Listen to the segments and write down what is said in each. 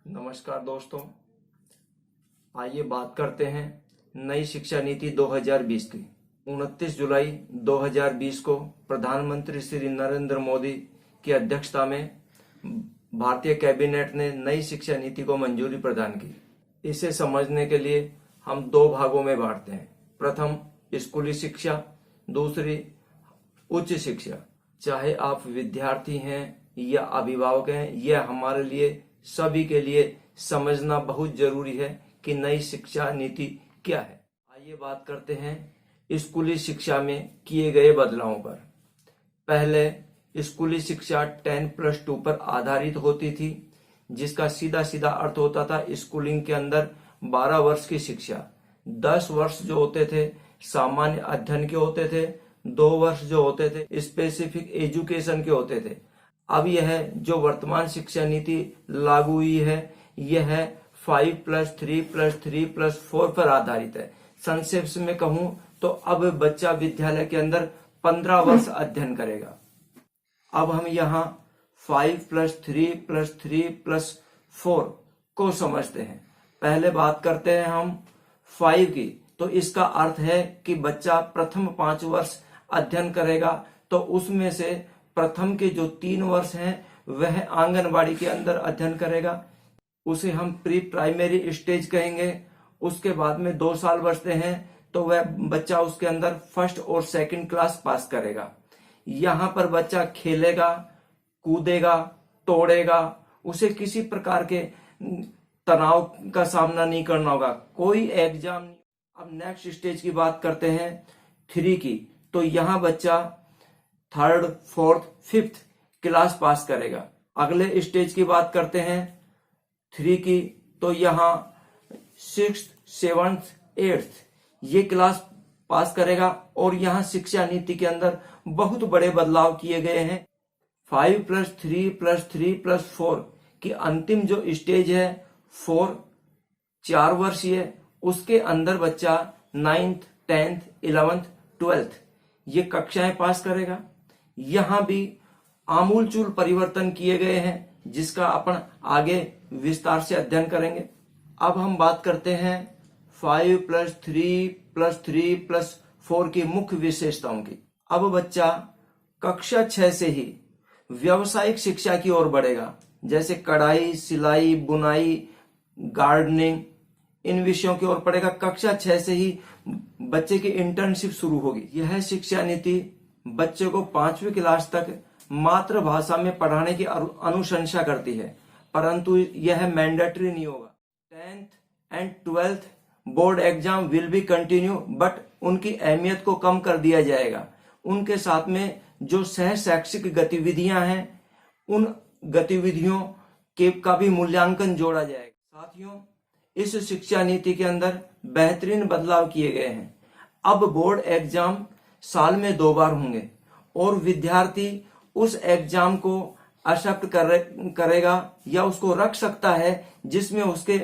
नमस्कार दोस्तों, आइए बात करते हैं नई शिक्षा नीति 2020 की। 29 जुलाई 2020 को प्रधानमंत्री श्री नरेंद्र मोदी की अध्यक्षता में भारतीय कैबिनेट ने नई शिक्षा नीति को मंजूरी प्रदान की। इसे समझने के लिए हम दो भागों में बांटते हैं। प्रथम स्कूली शिक्षा, दूसरी उच्च शिक्षा। चाहे आप विद्यार्थी हैं या अभिभावक हैं, यह हमारे लिए सभी के लिए समझना बहुत जरूरी है कि नई शिक्षा नीति क्या है। आइए बात करते हैं स्कूली शिक्षा में किए गए बदलावों पर। पहले स्कूली शिक्षा 10+2 पर आधारित होती थी, जिसका सीधा सीधा अर्थ होता था स्कूलिंग के अंदर 12 वर्ष की शिक्षा। 10 वर्ष जो होते थे सामान्य अध्ययन के होते थे, 2 वर्ष जो होते थे स्पेसिफिक एजुकेशन के होते थे। अब यह जो वर्तमान शिक्षा नीति लागू हुई है, यह 5+3+3+4 पर आधारित है। संक्षेप में कहूं तो अब बच्चा विद्यालय के अंदर 15 वर्ष अध्ययन करेगा। अब हम यहाँ 5+3+3+4 को समझते हैं। पहले बात करते हैं हम 5 की। तो इसका अर्थ है कि बच्चा प्रथम 5 वर्ष अध्ययन करेगा, तो उसमें से प्रथम के जो 3 वर्ष हैं वह आंगनबाड़ी के अंदर अध्ययन करेगा। उसे हम प्री प्राइमरी स्टेज कहेंगे। उसके बाद में 2 साल बचते हैं तो वह बच्चा उसके अंदर फर्स्ट और सेकंड क्लास पास करेगा। यहाँ पर बच्चा खेलेगा, कूदेगा, तोड़ेगा, उसे किसी प्रकार के तनाव का सामना नहीं करना होगा, कोई एग्जाम नहीं। अब नेक्स्ट स्टेज की बात करते हैं 3 की। तो यहाँ बच्चा 3rd, 4th, 5th class pass करेगा। अगले स्टेज की बात करते हैं 3 की। तो यहाँ 6th, 7th, 8th ये क्लास पास करेगा। और यहाँ शिक्षा नीति के अंदर बहुत बड़े बदलाव किए गए हैं। 5+3+3+4 की अंतिम जो स्टेज है 4 वर्षीय, उसके अंदर बच्चा 9th, 10th, 11th, 12th ये कक्षाएं पास करेगा। यहाँ भी आमूलचूल परिवर्तन किए गए हैं, जिसका अपन आगे विस्तार से अध्ययन करेंगे। अब हम बात करते हैं 5+3+3+4 की मुख्य विशेषताओं की। अब बच्चा कक्षा 6 से ही व्यावसायिक शिक्षा की ओर बढ़ेगा, जैसे कढ़ाई, सिलाई, बुनाई, गार्डनिंग, इन विषयों की ओर पढ़ेगा। कक्षा 6 से ही बच्चे की इंटर्नशिप शुरू होगी। यह शिक्षा नीति बच्चे को 5वीं क्लास तक मातृभाषा में पढ़ाने की अनुशंसा करती है, परंतु यह मैंडेटरी नहीं होगा। 10th and 12th board exam will be continue, but उनकी अहमियत को कम कर दिया जाएगा। उनके साथ में जो सह शैक्षिक गतिविधियां हैं, उन गतिविधियों के का भी मूल्यांकन जोड़ा जाएगा। साथियों, इस शिक्षा नीति के अंदर बेहतरीन बदलाव किए गए हैं। अब बोर्ड एग्जाम साल में 2 बार होंगे और विद्यार्थी उस एग्जाम को एक्सेप्ट करेगा या उसको रख सकता है जिसमें उसके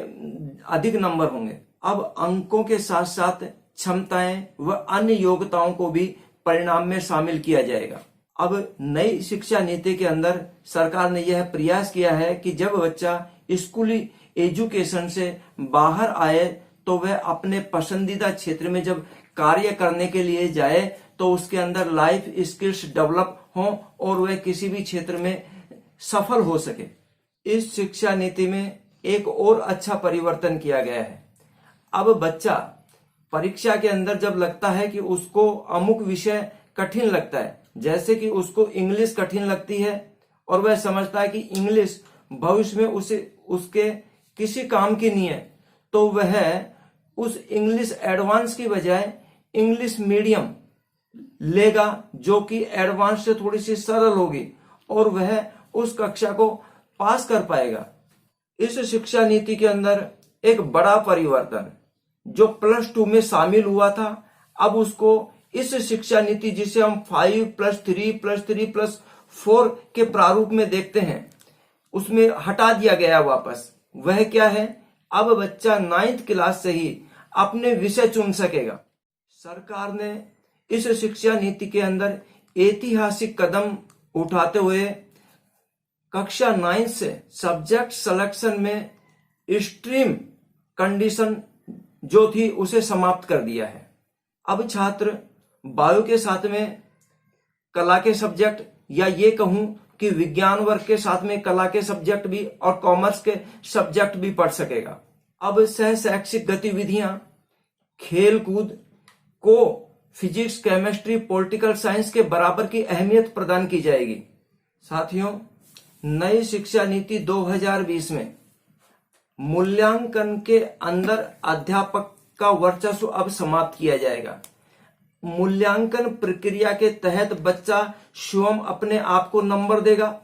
अधिक नंबर होंगे। अब अंकों के साथ साथ क्षमताएं व अन्य योग्यताओं को भी परिणाम में शामिल किया जाएगा। अब नई शिक्षा नीति के अंदर सरकार ने यह प्रयास किया है कि जब बच्चा स्कूली एजुकेशन से बाहर आए तो वह अपने पसंदीदा क्षेत्र में जब कार्य करने के लिए जाए तो उसके अंदर लाइफ स्किल्स डेवलप हो और वह किसी भी क्षेत्र में सफल हो सके। इस शिक्षा नीति में एक और अच्छा परिवर्तन किया गया है। अब बच्चा परीक्षा के अंदर जब लगता है कि उसको अमुक विषय कठिन लगता है, जैसे कि उसको इंग्लिश कठिन लगती है और वह समझता है कि इंग्लिश भविष्य में उसके किसी काम की नहीं है, तो वह उस इंग्लिश एडवांस की बजाय इंग्लिश मीडियम लेगा, जो कि एडवांस से थोड़ी सी सरल होगी और वह उस कक्षा को पास कर पाएगा। इस शिक्षा नीति के अंदर एक बड़ा परिवर्तन जो +2 में शामिल हुआ था, अब उसको इस शिक्षा नीति जिसे हम 5+3+3+4 के प्रारूप में देखते हैं, उसमें हटा दिया गया वापस। वह क्या है? अब बच्चा 9th क्लास से ही अपने विषय चुन सकेगा। सरकार ने इस शिक्षा नीति के अंदर ऐतिहासिक कदम उठाते हुए कक्षा 9 से सब्जेक्ट सिलेक्शन में स्ट्रीम कंडीशन जो थी उसे समाप्त कर दिया है। अब छात्र बायो के साथ में कला के सब्जेक्ट, या ये कहूं कि विज्ञान वर्ग के साथ में कला के सब्जेक्ट भी और कॉमर्स के सब्जेक्ट भी पढ़ सकेगा। अब सह शैक्षिक गतिविधियां, खेल कूद को फिजिक्स, केमिस्ट्री, पॉलिटिकल साइंस के बराबर की अहमियत प्रदान की जाएगी। साथियों, नई शिक्षा नीति 2020 में मूल्यांकन के अंदर अध्यापक का वर्चस्व अब समाप्त किया जाएगा। मूल्यांकन प्रक्रिया के तहत बच्चा स्वयं अपने आप को नंबर देगा,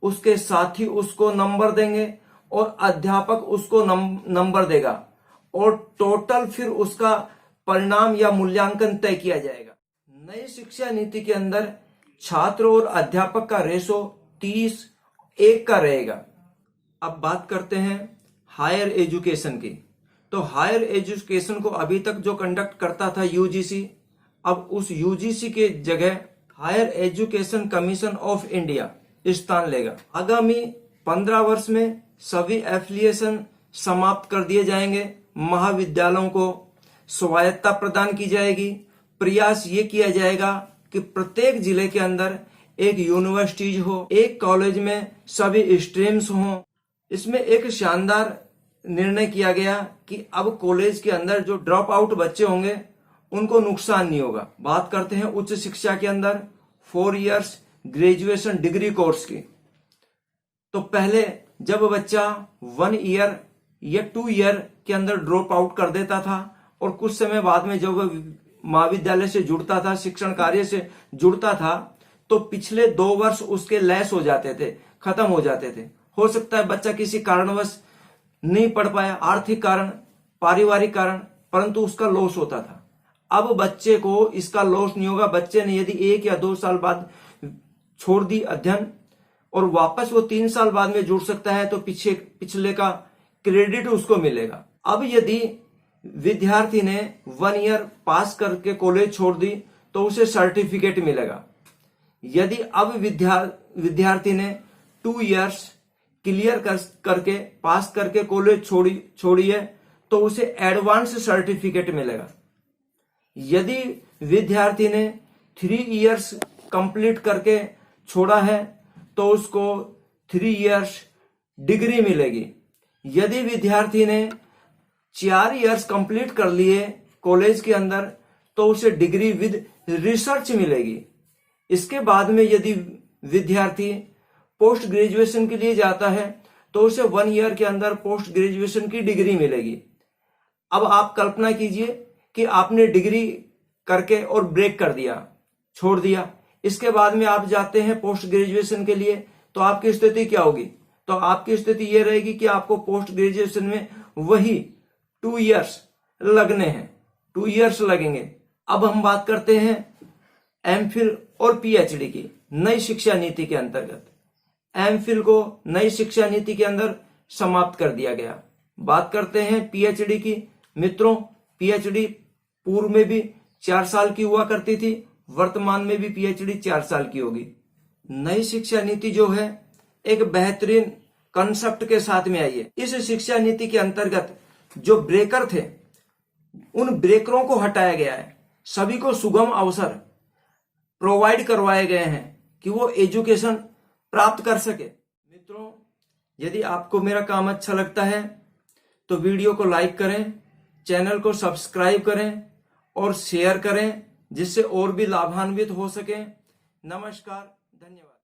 उसके साथी उसको नंबर देंगे और अध्यापक उसको नंबर देगा और टोटल फिर उसका परिणाम या मूल्यांकन तय किया जाएगा। नई शिक्षा नीति के अंदर छात्र और अध्यापक का रेशो 30:1 का रहेगा। अब बात करते हैं हायर एजुकेशन की। तो हायर एजुकेशन को अभी तक जो कंडक्ट करता था यूजीसी, अब उस यूजीसी के जगह higher education commission of India स्थान लेगा। आगामी 15 वर्ष में सभी एफिलिएशन समाप्त कर दिए जाएंगे। महाविद्यालयों को स्वायत्तता प्रदान की जाएगी। प्रयास ये किया जाएगा कि प्रत्येक जिले के अंदर एक यूनिवर्सिटीज हो, एक कॉलेज में सभी स्ट्रीम्स हों। इसमें एक शानदार निर्णय किया गया कि अब कॉलेज के अंदर जो ड्रॉप आउट बच्चे होंगे उनको नुकसान नहीं होगा। बात करते हैं उच्च शिक्षा के अंदर 4 इयर्स ग्रेजुएशन डिग्री कोर्स की। तो पहले जब बच्चा 1 ईयर या 2 ईयर के अंदर ड्रॉप आउट कर देता था और कुछ समय बाद में जब वह महाविद्यालय से जुड़ता था, शिक्षण कार्य से जुड़ता था, तो पिछले 2 वर्ष उसके लैस हो जाते थे, खत्म हो जाते थे। हो सकता है बच्चा किसी कारणवश नहीं पढ़ पाया, आर्थिक कारण, पारिवारिक कारण, परंतु उसका लॉस होता था। अब बच्चे को इसका लॉस नहीं होगा। बच्चे ने यदि 1 या 2 साल बाद छोड़ दी अध्ययन और वापस वो 3 साल बाद में जुड़ सकता है, तो पिछले का क्रेडिट उसको मिलेगा। अब यदि विद्यार्थी ने 1 ईयर पास करके कॉलेज छोड़ दी तो उसे सर्टिफिकेट मिलेगा। यदि अब विद्यार्थी ने 2 इयर्स क्लियर करके पास करके कॉलेज छोड़ी है तो उसे एडवांस सर्टिफिकेट मिलेगा। यदि विद्यार्थी ने 3 इयर्स कंप्लीट करके छोड़ा है तो उसको 3 इयर्स डिग्री मिलेगी। यदि विद्यार्थी ने 4 इयर्स कंप्लीट कर लिए कॉलेज के अंदर तो उसे डिग्री विद रिसर्च मिलेगी। इसके बाद में यदि विद्यार्थी पोस्ट ग्रेजुएशन के लिए जाता है तो उसे 1 ईयर के अंदर पोस्ट ग्रेजुएशन की डिग्री मिलेगी। अब आप कल्पना कीजिए कि आपने डिग्री करके और ब्रेक कर दिया, छोड़ दिया। इसके बाद में आप जाते हैं पोस्ट ग्रेजुएशन के लिए, तो आपकी स्थिति क्या होगी? तो आपकी स्थिति यह रहेगी कि आपको पोस्ट ग्रेजुएशन में वही 2 इयर्स लगने हैं, 2 इयर्स लगेंगे। अब हम बात करते हैं एमफिल और पीएचडी की नई शिक्षा नीति के अंतर्गत। एमफिल को नई शिक्षा नीति के अंदर समाप्त कर दिया गया। बात करते हैं पीएचडी की। मित्रों, पीएचडी पूर्व में भी 4 साल की हुआ करती थी, वर्तमान में भी पीएचडी 4 साल की होगी। नई शिक्षा नीति जो है एक बेहतरीन कंसेप्ट के साथ में आई है। इस शिक्षा नीति के अंतर्गत जो ब्रेकर थे उन ब्रेकरों को हटाया गया है। सभी को सुगम अवसर प्रोवाइड करवाए गए हैं कि वो एजुकेशन प्राप्त कर सके। मित्रों, यदि आपको मेरा काम अच्छा लगता है तो वीडियो को लाइक करें, चैनल को सब्सक्राइब करें और शेयर करें, जिससे और भी लाभान्वित हो सके। नमस्कार, धन्यवाद।